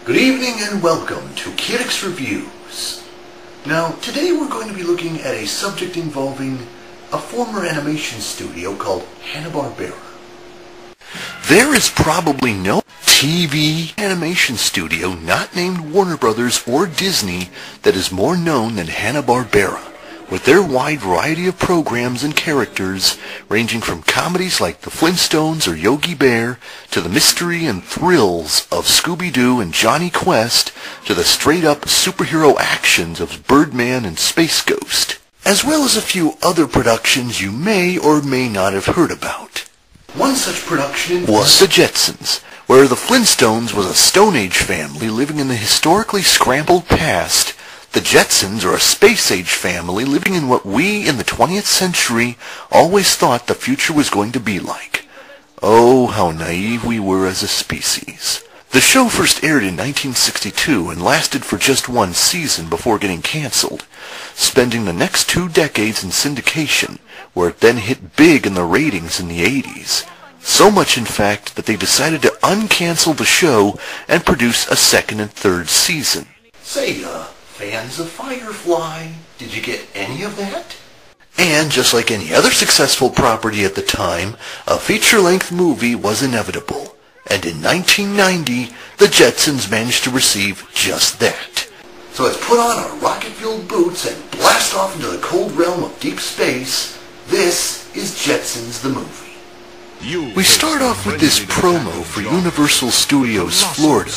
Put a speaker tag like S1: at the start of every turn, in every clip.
S1: Good evening and welcome to Kerrex Reviews. Now, today we're going to be looking at a subject involving a former animation studio called Hanna-Barbera. There is probably no TV animation studio not named Warner Brothers or Disney that is more known than Hanna-Barbera, with their wide variety of programs and characters ranging from comedies like The Flintstones or Yogi Bear to the mystery and thrills of Scooby-Doo and Johnny Quest to the straight-up superhero actions of Birdman and Space Ghost, as well as a few other productions you may or may not have heard about. One such production was The Jetsons, where the Flintstones was a Stone Age family living in the historically scrambled past. The Jetsons are a space-age family living in what we in the 20th century always thought the future was going to be like. Oh, how naive we were as a species. The show first aired in 1962 and lasted for just one season before getting canceled, spending the next 2 decades in syndication, where it then hit big in the ratings in the 80s. So much, in fact, that they decided to uncancel the show and produce a second and third season. Say, fans of Firefly, did you get any of that? And just like any other successful property at the time, a feature-length movie was inevitable. And in 1990, the Jetsons managed to receive just that. So let's put on our rocket-fueled boots and blast off into the cold realm of deep space. This is Jetsons the movie. We start off with this promo for Universal Studios Florida,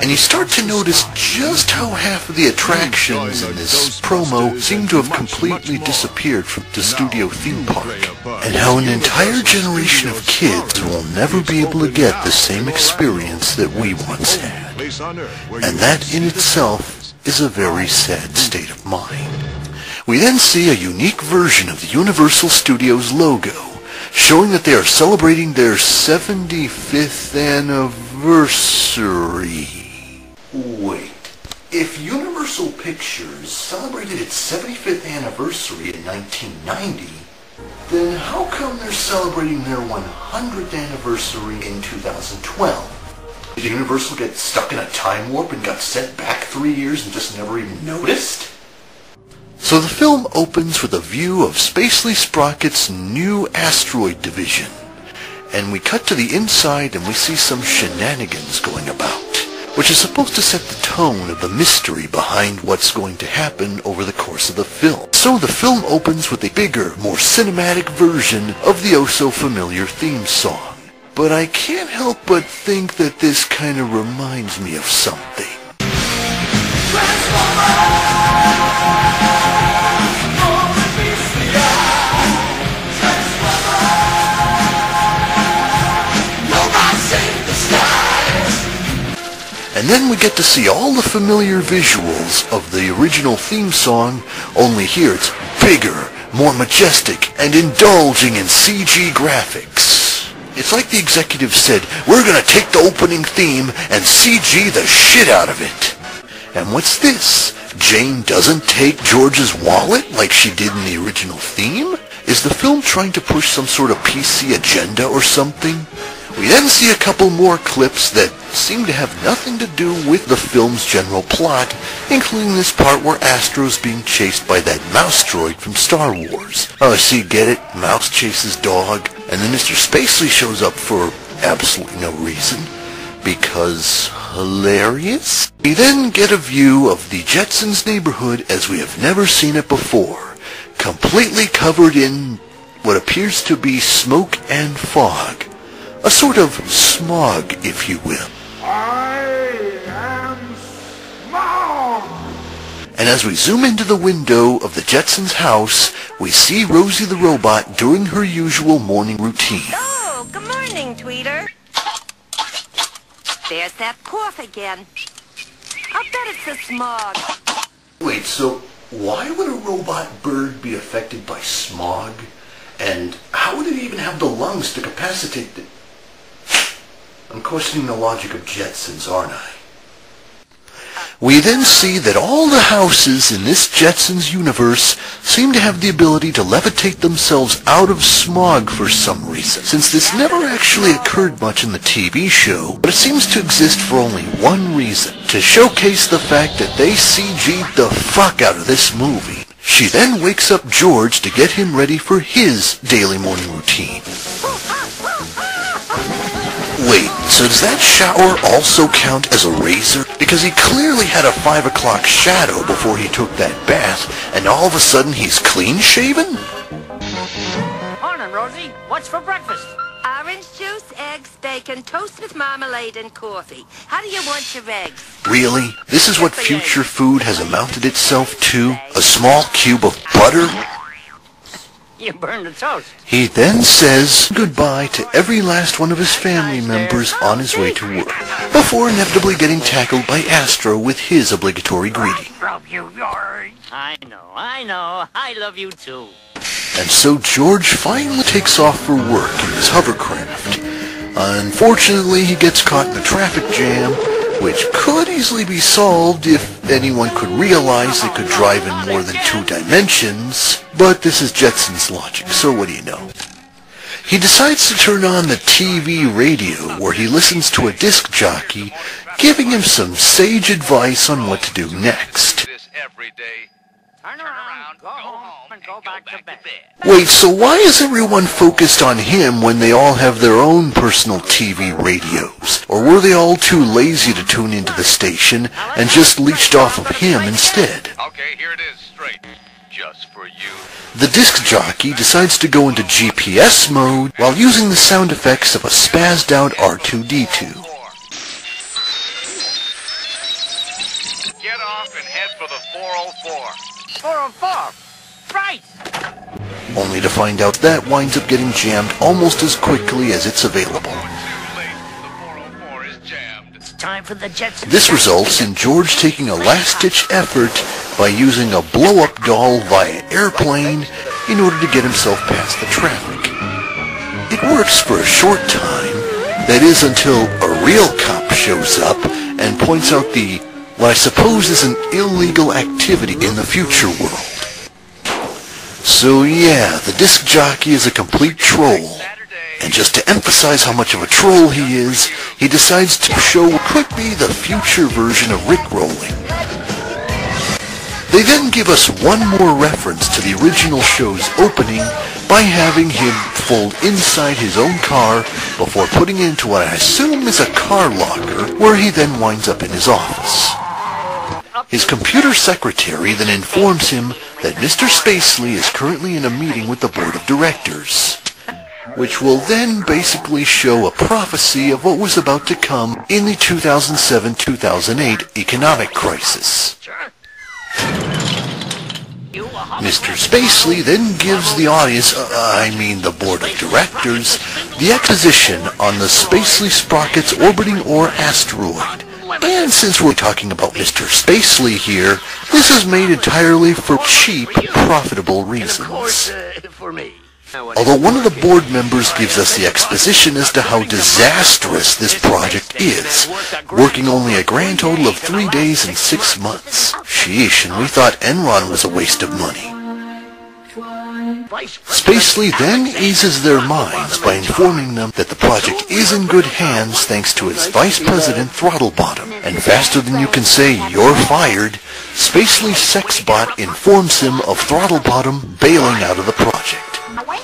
S1: and you start to notice just how half of the attractions in this promo seem to have completely disappeared from the studio theme park, and how an entire generation of kids will never be able to get the same experience that we once had. And that in itself is a very sad state of mind. We then see a unique version of the Universal Studios logo, showing that they are celebrating their 75th anniversary. Wait, if Universal Pictures celebrated its 75th anniversary in 1990, then how come they're celebrating their 100th anniversary in 2012? Did Universal get stuck in a time warp and got sent back 3 years and just never even noticed? So the film opens with a view of Spacely Sprocket's new asteroid division, and we cut to the inside and we see some shenanigans going about, which is supposed to set the tone of the mystery behind what's going to happen over the course of the film. So the film opens with a bigger, more cinematic version of the oh-so-familiar theme song. But I can't help but think that this kind of reminds me of something. And then we get to see all the familiar visuals of the original theme song, only here it's bigger, more majestic, and indulging in CG graphics. It's like the executive said, we're gonna take the opening theme and CG the shit out of it. And what's this? Jane doesn't take George's wallet like she did in the original theme? Is the film trying to push some sort of PC agenda or something? We then see a couple more clips that seem to have nothing to do with the film's general plot, including this part where Astro's being chased by that mouse droid from Star Wars. Oh, see, get it? Mouse chases dog, and then Mr. Spacely shows up for absolutely no reason. Because hilarious? We then get a view of the Jetsons neighborhood as we have never seen it before, completely covered in what appears to be smoke and fog. A sort of smog, if you will.
S2: I am smog!
S1: And as we zoom into the window of the Jetsons' house, we see Rosie the robot doing her usual morning routine.
S3: Oh, good morning, Tweeter. There's that cough again. I'll bet it's the smog.
S1: Wait, so why would a robot bird be affected by smog? And how would it even have the lungs to capacitate the... I'm questioning the logic of Jetsons, aren't I? We then see that all the houses in this Jetsons universe seem to have the ability to levitate themselves out of smog for some reason. Since this never actually occurred much in the TV show, but it seems to exist for only one reason, to showcase the fact that they CG'd the fuck out of this movie. She then wakes up George to get him ready for his daily morning routine. Wait, so does that shower also count as a razor? Because he clearly had a 5 o'clock shadow before he took that bath, and all of a sudden he's clean-shaven?
S4: Morning, Rosie. What's for breakfast?
S3: Orange juice, eggs, bacon, toast with marmalade and coffee. How do you want your eggs?
S1: Really? This is what future food has amounted itself to? A small cube of butter?
S4: You burned the toast.
S1: He then says goodbye to every last one of his family members on his way to work, before inevitably getting tackled by Astro with his obligatory greeting.
S4: Love you, George. I know. I love you too.
S1: And so George finally takes off for work in his hovercraft. Unfortunately, he gets caught in a traffic jam, which could easily be solved if anyone could realize they could drive in more than 2 dimensions, but this is Jetson's logic, so what do you know? He decides to turn on the TV radio where he listens to a disc jockey giving him some sage advice on what to do next.
S4: Turn around, go home, and go back to bed.
S1: Wait, so why is everyone focused on him when they all have their own personal TV radios? Or were they all too lazy to tune into the station and just leached off of him instead?
S2: Okay, here it is, straight. Just for you.
S1: The disc jockey decides to go into GPS mode while using the sound effects of a spazzed out R2-D2.
S2: Get off and head for the 404.
S4: 404. Right.
S1: Only to find out that winds up getting jammed almost as quickly as it's available.
S2: Too late. The 404 is jammed.
S4: It's time for the Jetsons.
S1: This results in George taking a last-ditch effort by using a blow-up doll via airplane in order to get himself past the traffic. It works for a short time, that is until a real cop shows up and points out what I suppose is an illegal activity in the future world. So yeah, the disc jockey is a complete troll. And just to emphasize how much of a troll he is, he decides to show what could be the future version of Rickrolling. They then give us one more reference to the original show's opening by having him fold inside his own car before putting it into what I assume is a car locker, where he then winds up in his office. His computer secretary then informs him that Mr. Spacely is currently in a meeting with the board of directors, which will then basically show a prophecy of what was about to come in the 2007-2008 economic crisis. Mr. Spacely then gives the audience, the board of directors, the exposition on the Spacely sprockets orbiting or asteroid. And since we're talking about Mr. Spacely here, this is made entirely for cheap, profitable reasons.
S4: For me.
S1: Although one of the board members gives us the exposition as to how disastrous this project is, working only a grand total of 3 days and 6 months. Sheesh, and we thought Enron was a waste of money. Spacely then eases their minds by informing them that the project is in good hands thanks to its vice president Throttlebottom, and faster than you can say "you're fired," Spacely's sexbot informs him of Throttlebottom bailing out of the project.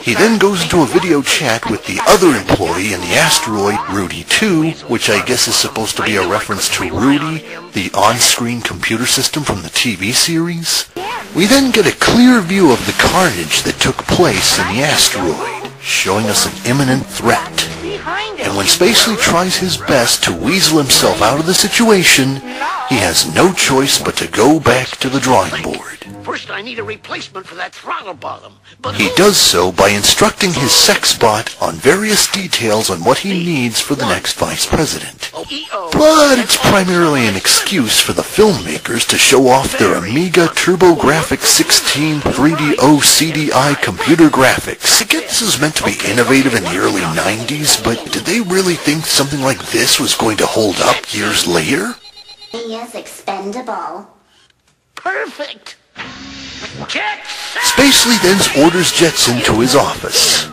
S1: He then goes into a video chat with the other employee in the asteroid, Rudy 2, which I guess is supposed to be a reference to Rudy, the on-screen computer system from the TV series. We then get a clear view of the carnage that took place in the asteroid, showing us an imminent threat. And when Spacely tries his best to weasel himself out of the situation, he has no choice but to go back to the drawing board.
S4: First, I need a replacement for that Throttlebottom. But
S1: He does so by instructing his sexbot on various details on what he needs for the next vice president. But it's primarily an excuse for the filmmakers to show off their Amiga TurboGrafx 16 3D OCDI computer graphics. I get this is meant to be innovative in the early 90s, but did they really think something like this was going to hold up years later?
S5: He is expendable.
S4: Perfect.
S1: Spacely then orders Jetson to his office,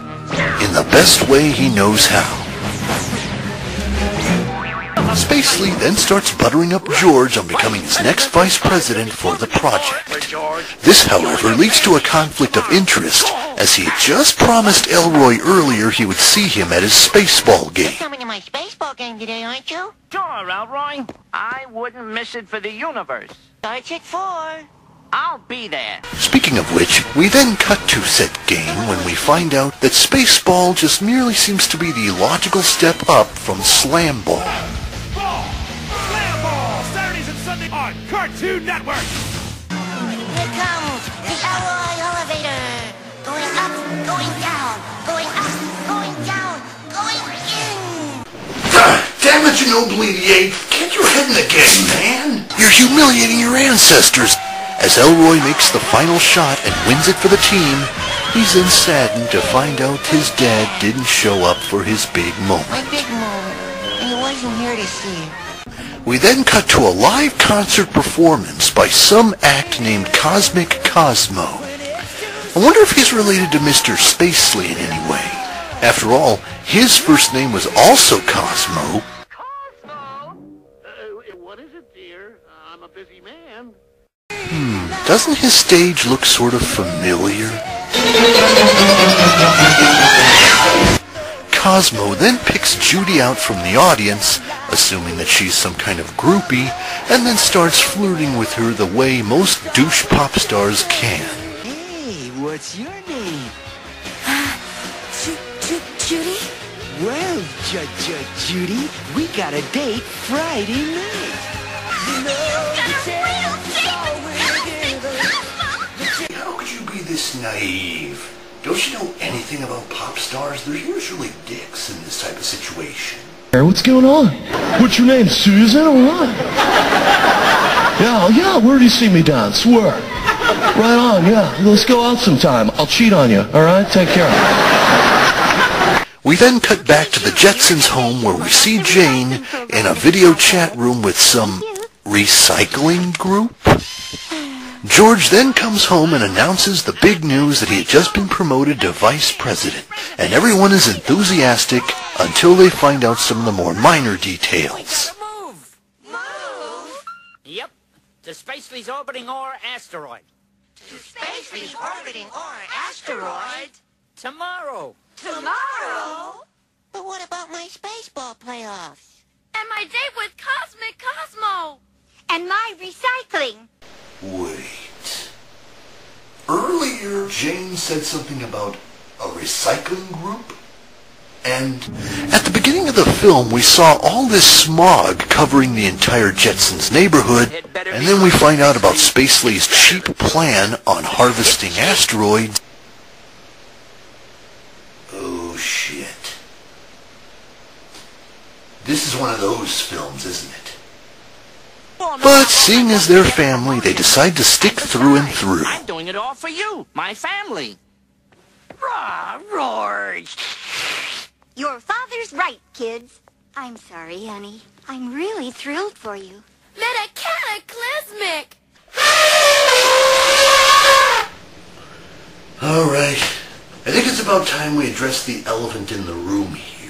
S1: in the best way he knows how. Spacely then starts buttering up George on becoming his next vice president for the project. This, however, leads to a conflict of interest, as he had just promised Elroy earlier he would see him at his spaceball game.
S6: Coming to my baseball game today, aren't you?
S4: Sure, Elroy. I wouldn't miss it for the universe.
S6: Starts at 4.
S4: I'll be there.
S1: Speaking of which, we then cut to said game when we find out that spaceball just merely seems to be the logical step up from slam ball.
S2: Slam Ball! Saturdays and Sunday on Cartoon Network!
S6: Here comes the Elroy elevator. Going up, going down, going up, going down, going in.
S1: Damn it, you obliviate! Get your head in the game, man! You're humiliating your ancestors! As Elroy makes the final shot and wins it for the team, he's then saddened to find out his dad didn't show up for his big moment.
S6: My big moment. And he wasn't here to see it.
S1: We then cut to a live concert performance by some act named Cosmic Cosmo. I wonder if he's related to Mr. Spacely in any way. After all, his first name was also Cosmo.
S4: Cosmo? What is it, dear? I'm a busy man.
S1: Doesn't his stage look sort of familiar? Cosmo then picks Judy out from the audience, assuming that she's some kind of groupie, and then starts flirting with her the way most douche pop stars can.
S7: Hey, what's your name?
S3: Judy?
S7: Well, Judy, we got a date Friday night.
S1: How could you be this naive? Don't you know anything about pop stars? They're usually dicks in this type of situation.
S8: What's going on? What's your name, Susan or what? Yeah, where do you see me dance? Where? Right on, yeah. Let's go out sometime. I'll cheat on you, alright? Take care.
S1: We then cut back to the Jetsons' home where we see Jane in a video chat room with some recycling group. George then comes home and announces the big news that he had just been promoted to vice president, and everyone is enthusiastic until they find out some of the more minor details.
S4: Move! Yep. To Spacely's orbiting or asteroid.
S6: To Spacely's orbiting or asteroid.
S4: Tomorrow.
S3: Tomorrow?
S6: But what about my spaceball playoffs?
S3: And my date with Cosmic Cosmo? And my recycling?
S1: Wait. Earlier, Jane said something about a recycling group? And at the beginning of the film, we saw all this smog covering the entire Jetsons neighborhood, and then we find out about Spacely's cheap plan on harvesting asteroids. Oh, shit. This is one of those films, isn't it? But seeing as they're family, they decide to stick through and through.
S4: I'm doing it all for you, my family. Roar!
S5: Your father's right, kids. I'm sorry, honey. I'm really thrilled for you.
S3: Metacataclysmic!
S1: Alright. I think it's about time we address the elephant in the room here.